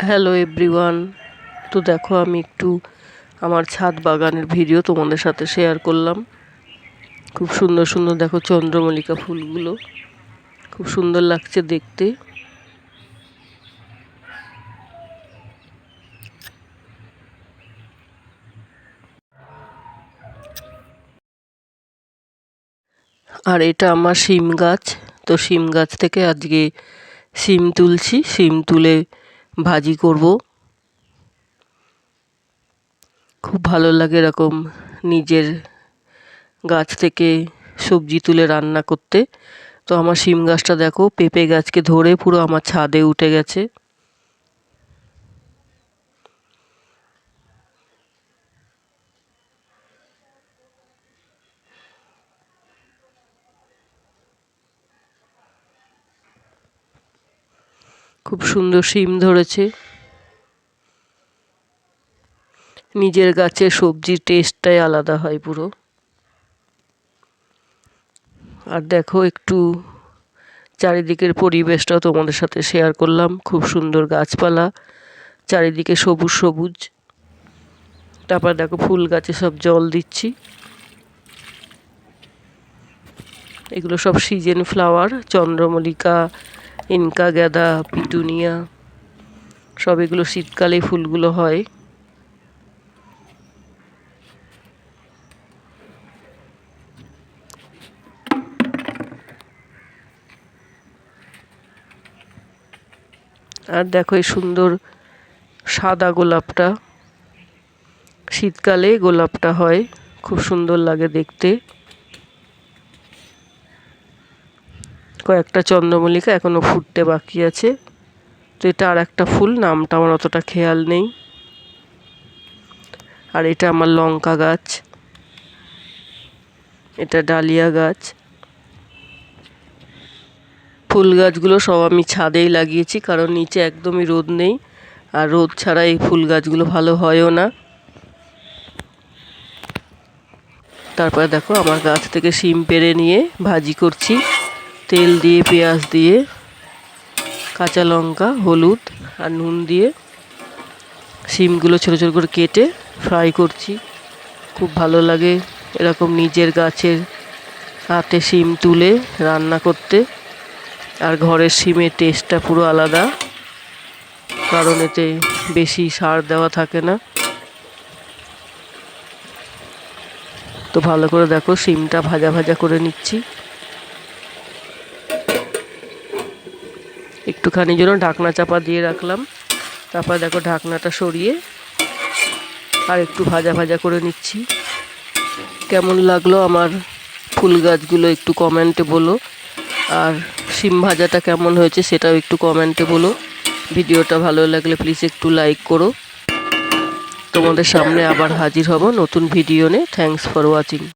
Hello everyone. তো দেখো আমি একটু আমার ছাদ বাগানের ভিডিও তোমাদের সাথে শেয়ার করলাম। খুব সুন্দর সুন্দর দেখো চন্দ্রমল্লিকা ফুলগুলো, খুব সুন্দর লাগছে দেখতে। আর এটা আমার শিম গাছ। তো শিম গাছ থেকে আজকে শিম তুলছি, শিম তুলে ভাজি করব। খুব ভালো লাগে এরকম নিজের গাছ থেকে সবজি তুলে রান্না করতে। তো আমার শিম গাছটা দেখো পেঁপে গাছকে ধরে পুরো আমার ছাদে উঠে গেছে। খুব সুন্দর শিম ধরেছে। নিজের গাছের সবজির টেস্টটাই আলাদা হয় পুরো। আর দেখো একটু চারিদিকের পরিবেশটাও তোমাদের সাথে শেয়ার করলাম। খুব সুন্দর গাছপালা, চারিদিকে সবুজ সবুজ। তারপর দেখো ফুল গাছে সব জল দিচ্ছি। এগুলো সব সিজন ফ্লাওয়ার, চন্দ্রমল্লিকা, ইনকা গাঁদা, পিটুনিয়া, সব এগুলো শীতকালে ফুলগুলো হয়। আর দেখো এই সুন্দর সাদা গোলাপটা, শীতকালে গোলাপটা হয়, খুব সুন্দর লাগে দেখতে। কয়েকটা চন্দ্রমল্লিকা এখনো ফুটতে বাকি আছে। তো এটা আর একটা ফুল, নামটা আমার অতটা খেয়াল নেই। আর এটা আমার লঙ্কা গাছ, এটা ডালিয়া গাছ। ফুল গাছগুলো সব আমি ছাদেই লাগিয়েছি, কারণ নিচে একদমই রোদ নেই, আর রোদ ছাড়া এই ফুল গাছগুলো ভালো হয়ও না। তারপরে দেখো আমার গাছ থেকে শিম পেড়ে নিয়ে ভাজি করছি, তেল দিয়ে, পেঁয়াজ দিয়ে, কাঁচা লঙ্কা, হলুদ আর নুন দিয়ে শিমগুলো ছোটো ছোটো করে কেটে ফ্রাই করছি। খুব ভালো লাগে এরকম নিজের গাছের হাতে শিম তুলে রান্না করতে। আর ঘরের শিমের টেস্টটা পুরো আলাদা, কারণ এতে বেশি সার দেওয়া থাকে না। তো ভালো করে দেখো শিমটা ভাজা ভাজা করে নিচ্ছি। একটুখানি জন্য ঢাকনা চাপা দিয়ে রাখলাম। তারপর দেখো ঢাকনাটা সরিয়ে আর একটু ভাজা ভাজা করে নিচ্ছি। কেমন লাগলো আমার ফুল গাছগুলো একটু কমেন্টে বলো, আর শিম ভাজাটা কেমন হয়েছে সেটাও একটু কমেন্টে বলো। ভিডিওটা ভালো লাগলে প্লিজ একটু লাইক করো। তোমাদের সামনে আবার হাজির হব নতুন ভিডিও নিয়ে। Thanks for watching.